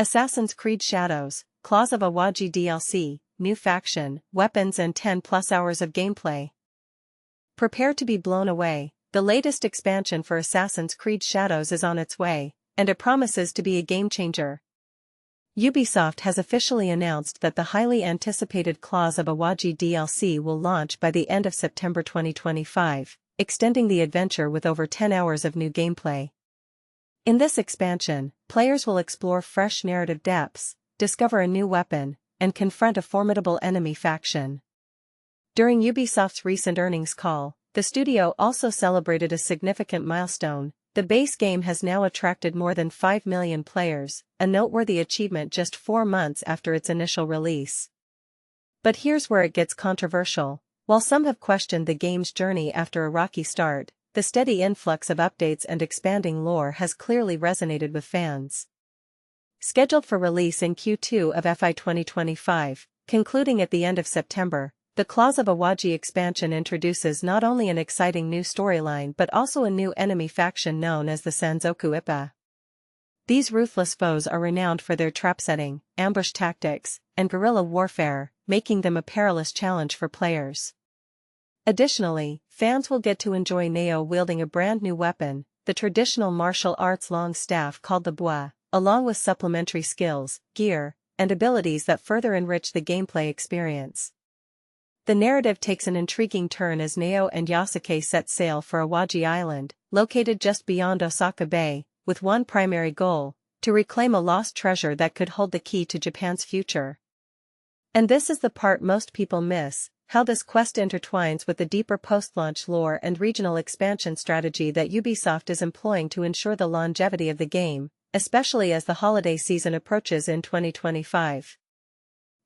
Assassin's Creed Shadows, Claws of Awaji DLC, new faction, weapons and 10+ hours of gameplay. Prepare to be blown away. The latest expansion for Assassin's Creed Shadows is on its way, and it promises to be a game-changer. Ubisoft has officially announced that the highly anticipated Claws of Awaji DLC will launch by the end of September 2025, extending the adventure with over 10 hours of new gameplay. In this expansion, players will explore fresh narrative depths, discover a new weapon, and confront a formidable enemy faction. During Ubisoft's recent earnings call, the studio also celebrated a significant milestone. The base game has now attracted more than 5 million players, a noteworthy achievement just 4 months after its initial release. But here's where it gets controversial. While some have questioned the game's journey after a rocky start, the steady influx of updates and expanding lore has clearly resonated with fans. Scheduled for release in Q2 of FY 2025, concluding at the end of September, the Claws of Awaji expansion introduces not only an exciting new storyline but also a new enemy faction known as the Sanzoku Ippa. These ruthless foes are renowned for their trap-setting, ambush tactics, and guerrilla warfare, making them a perilous challenge for players. Additionally, fans will get to enjoy Naoe wielding a brand new weapon, the traditional martial arts long staff called the bois, along with supplementary skills, gear, and abilities that further enrich the gameplay experience. The narrative takes an intriguing turn as Naoe and Yasuke set sail for Awaji Island, located just beyond Osaka Bay, with one primary goal: to reclaim a lost treasure that could hold the key to Japan's future. And this is the part most people miss: how this quest intertwines with the deeper post-launch lore and regional expansion strategy that Ubisoft is employing to ensure the longevity of the game, especially as the holiday season approaches in 2025.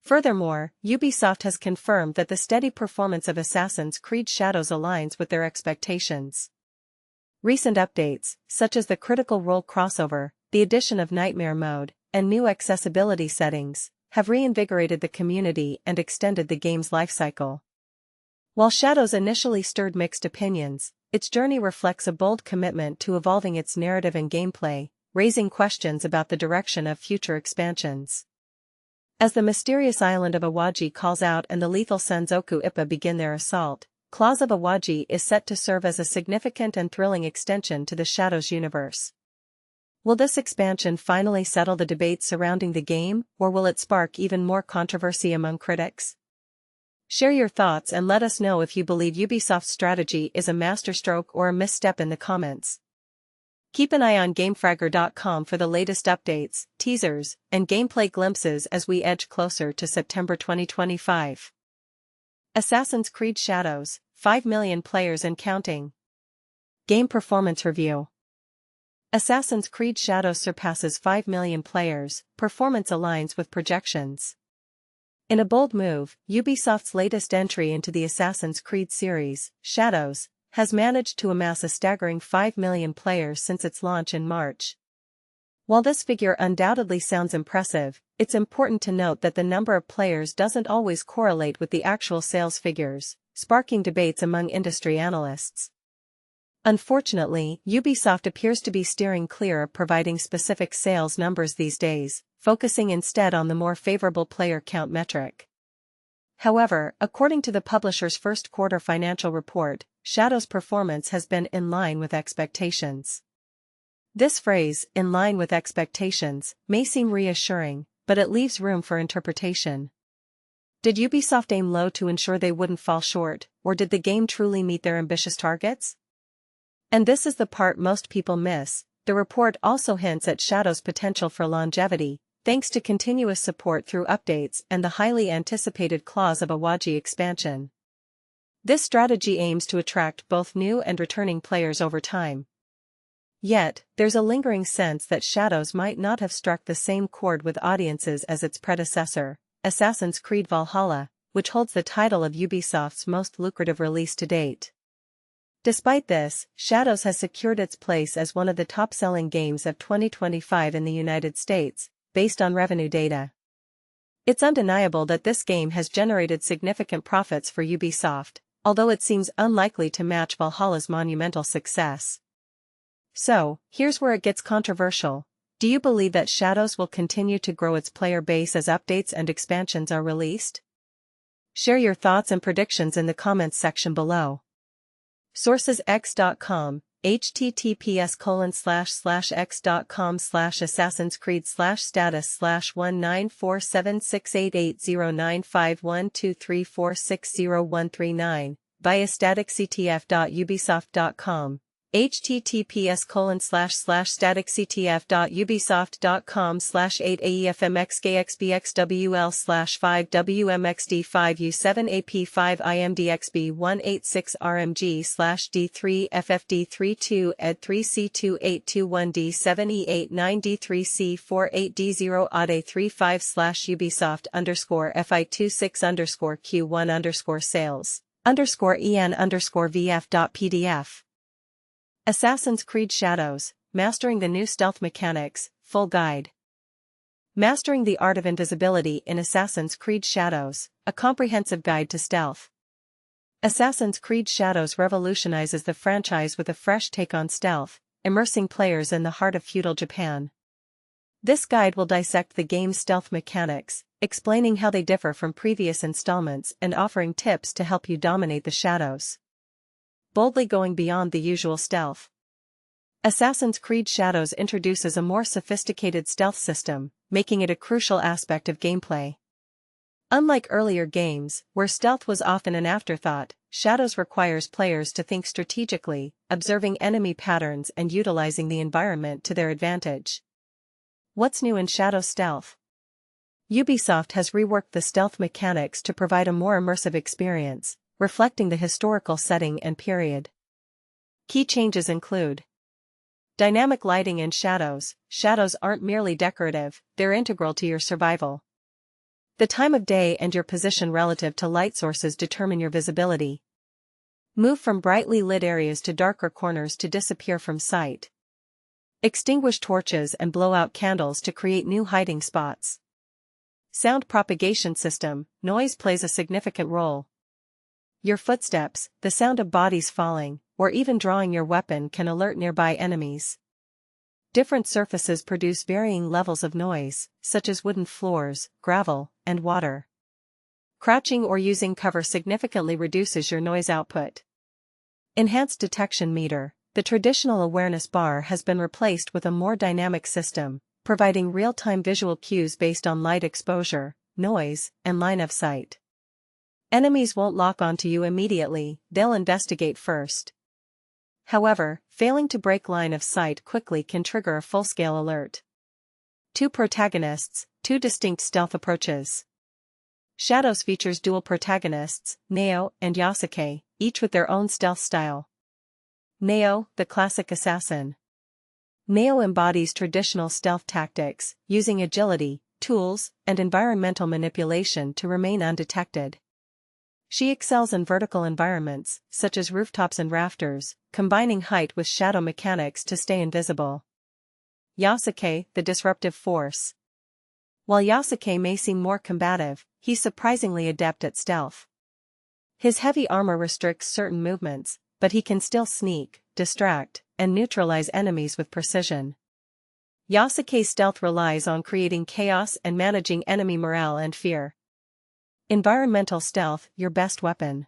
Furthermore, Ubisoft has confirmed that the steady performance of Assassin's Creed Shadows aligns with their expectations. Recent updates, such as the Critical Role crossover, the addition of Nightmare Mode, and new accessibility settings, have reinvigorated the community and extended the game's lifecycle. While Shadows initially stirred mixed opinions, its journey reflects a bold commitment to evolving its narrative and gameplay, raising questions about the direction of future expansions. As the mysterious island of Awaji calls out and the lethal Sanzoku Ippa begin their assault, Claws of Awaji is set to serve as a significant and thrilling extension to the Shadows universe. Will this expansion finally settle the debates surrounding the game, or will it spark even more controversy among critics? Share your thoughts and let us know if you believe Ubisoft's strategy is a masterstroke or a misstep in the comments. Keep an eye on GameFragger.com for the latest updates, teasers, and gameplay glimpses as we edge closer to September 2025. Assassin's Creed Shadows, 5 million players and counting. Game Performance Review. Assassin's Creed Shadows surpasses 5 million players, performance aligns with projections. In a bold move, Ubisoft's latest entry into the Assassin's Creed series, Shadows, has managed to amass a staggering 5 million players since its launch in March. While this figure undoubtedly sounds impressive, it's important to note that the number of players doesn't always correlate with the actual sales figures, sparking debates among industry analysts. Unfortunately, Ubisoft appears to be steering clear of providing specific sales numbers these days, focusing instead on the more favorable player count metric. However, according to the publisher's first quarter financial report, Shadow's performance has been in line with expectations. This phrase, in line with expectations, may seem reassuring, but it leaves room for interpretation. Did Ubisoft aim low to ensure they wouldn't fall short, or did the game truly meet their ambitious targets? And this is the part most people miss. The report also hints at Shadow's potential for longevity, thanks to continuous support through updates and the highly anticipated Claws of Awaji expansion. This strategy aims to attract both new and returning players over time. Yet, there's a lingering sense that Shadows might not have struck the same chord with audiences as its predecessor, Assassin's Creed Valhalla, which holds the title of Ubisoft's most lucrative release to date. Despite this, Shadows has secured its place as one of the top-selling games of 2025 in the United States, based on revenue data. It's undeniable that this game has generated significant profits for Ubisoft, although it seems unlikely to match Valhalla's monumental success. So, here's where it gets controversial. Do you believe that Shadows will continue to grow its player base as updates and expansions are released? Share your thoughts and predictions in the comments section below. Sources x.com, https://x.com/Assassin's Creed /status /1947688095123460139, biostaticctf.ubisoft.com, https://statictf.ubisoft.com/8AEFMXKXBXWL/5WMXD5U7AP5IMDXB186RMG/D3FFD32821D789035/Ubisoft_EN_VF.pdf. Assassin's Creed Shadows, Mastering the New Stealth Mechanics, Full Guide. Mastering the Art of Invisibility in Assassin's Creed Shadows, a comprehensive guide to stealth. Assassin's Creed Shadows revolutionizes the franchise with a fresh take on stealth, immersing players in the heart of feudal Japan. This guide will dissect the game's stealth mechanics, explaining how they differ from previous installments and offering tips to help you dominate the shadows. Boldly going beyond the usual stealth. Assassin's Creed Shadows introduces a more sophisticated stealth system, making it a crucial aspect of gameplay. Unlike earlier games, where stealth was often an afterthought, Shadows requires players to think strategically, observing enemy patterns and utilizing the environment to their advantage. What's new in Shadow Stealth? Ubisoft has reworked the stealth mechanics to provide a more immersive experience, reflecting the historical setting and period. Key changes include dynamic lighting and shadows. Shadows aren't merely decorative, they're integral to your survival. The time of day and your position relative to light sources determine your visibility. Move from brightly lit areas to darker corners to disappear from sight. Extinguish torches and blow out candles to create new hiding spots. Sound propagation system. Noise plays a significant role. Your footsteps, the sound of bodies falling, or even drawing your weapon can alert nearby enemies. Different surfaces produce varying levels of noise, such as wooden floors, gravel, and water. Crouching or using cover significantly reduces your noise output. Enhanced detection meter. The traditional awareness bar has been replaced with a more dynamic system, providing real-time visual cues based on light exposure, noise, and line of sight. Enemies won't lock onto you immediately, they'll investigate first. However, failing to break line of sight quickly can trigger a full-scale alert. Two protagonists, two distinct stealth approaches. Shadows features dual protagonists, Naoe and Yasuke, each with their own stealth style. Naoe, the classic assassin. Naoe embodies traditional stealth tactics, using agility, tools, and environmental manipulation to remain undetected. She excels in vertical environments, such as rooftops and rafters, combining height with shadow mechanics to stay invisible. Yasuke, the disruptive force. While Yasuke may seem more combative, he's surprisingly adept at stealth. His heavy armor restricts certain movements, but he can still sneak, distract, and neutralize enemies with precision. Yasuke's stealth relies on creating chaos and managing enemy morale and fear. Environmental stealth, your best weapon.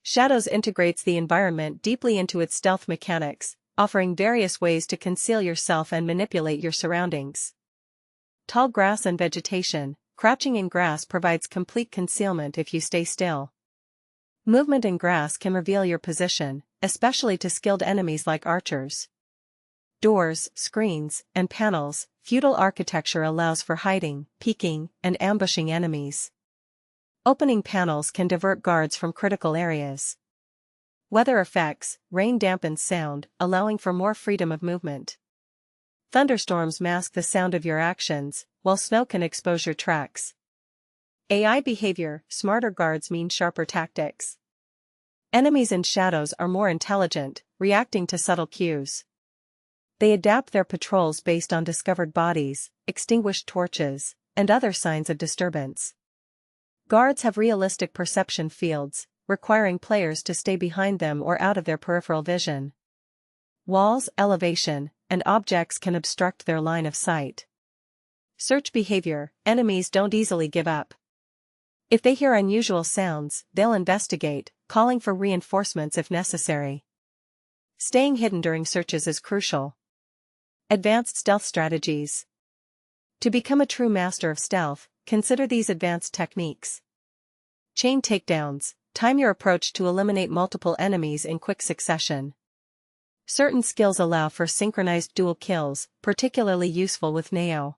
Shadows integrates the environment deeply into its stealth mechanics, offering various ways to conceal yourself and manipulate your surroundings. Tall grass and vegetation. Crouching in grass provides complete concealment if you stay still. Movement in grass can reveal your position, especially to skilled enemies like archers. Doors, screens, and panels. Feudal architecture allows for hiding, peeking, and ambushing enemies. Opening panels can divert guards from critical areas. Weather effects. Rain dampens sound, allowing for more freedom of movement. Thunderstorms mask the sound of your actions, while snow can expose your tracks. AI behavior. Smarter guards mean sharper tactics. Enemies in shadows are more intelligent, reacting to subtle cues. They adapt their patrols based on discovered bodies, extinguished torches, and other signs of disturbance. Guards have realistic perception fields, requiring players to stay behind them or out of their peripheral vision. Walls, elevation. and objects can obstruct their line of sight. Search behavior: enemies don't easily give up. If they hear unusual sounds, they'll investigate, calling for reinforcements if necessary. Staying hidden during searches is crucial. Advanced stealth strategies. To become a true master of stealth, consider these advanced techniques. Chain takedowns: time your approach to eliminate multiple enemies in quick succession. Certain skills allow for synchronized dual kills, particularly useful with Naoe.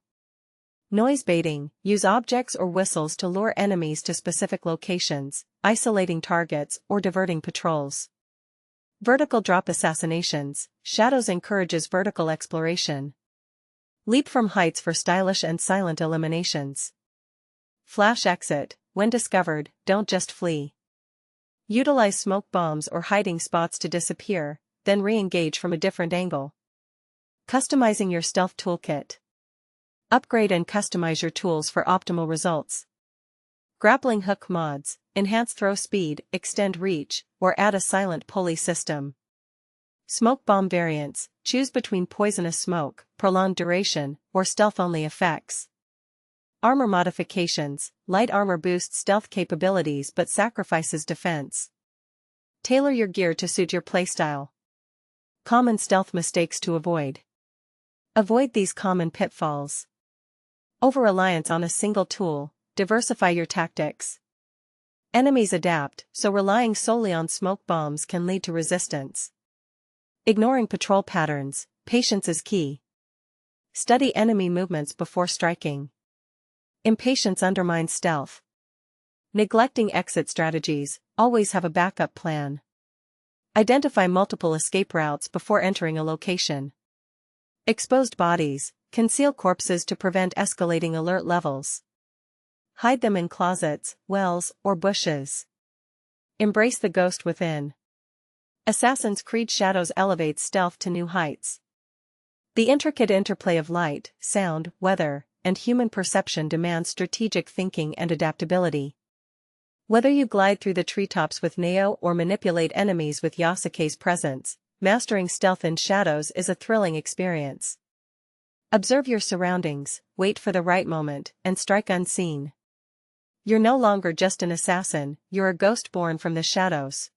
Noise baiting: use objects or whistles to lure enemies to specific locations, isolating targets or diverting patrols. Vertical drop assassinations: shadows encourages vertical exploration. Leap from heights for stylish and silent eliminations. Flash exit: when discovered, don't just flee. Utilize smoke bombs or hiding spots to disappear, then re-engage from a different angle. Customizing your stealth toolkit. Upgrade and customize your tools for optimal results. Grappling hook mods: enhance throw speed, extend reach, or add a silent pulley system. Smoke bomb variants: choose between poisonous smoke, prolonged duration, or stealth-only effects. Armor modifications: light armor boosts stealth capabilities but sacrifices defense. Tailor your gear to suit your playstyle. Common stealth mistakes to avoid. Avoid these common pitfalls. Over-reliance on a single tool: diversify your tactics. Enemies adapt, so relying solely on smoke bombs can lead to resistance. Ignoring patrol patterns: patience is key. Study enemy movements before striking. Impatience undermines stealth. Neglecting exit strategies: always have a backup plan. Identify multiple escape routes before entering a location. Exposed bodies: conceal corpses to prevent escalating alert levels. Hide them in closets, wells, or bushes. Embrace the ghost within. Assassin's Creed Shadows elevates stealth to new heights. The intricate interplay of light, sound, weather, and human perception demands strategic thinking and adaptability. Whether you glide through the treetops with Naoe or manipulate enemies with Yasuke's presence, mastering stealth in Shadows is a thrilling experience. Observe your surroundings, wait for the right moment, and strike unseen. You're no longer just an assassin, you're a ghost born from the shadows.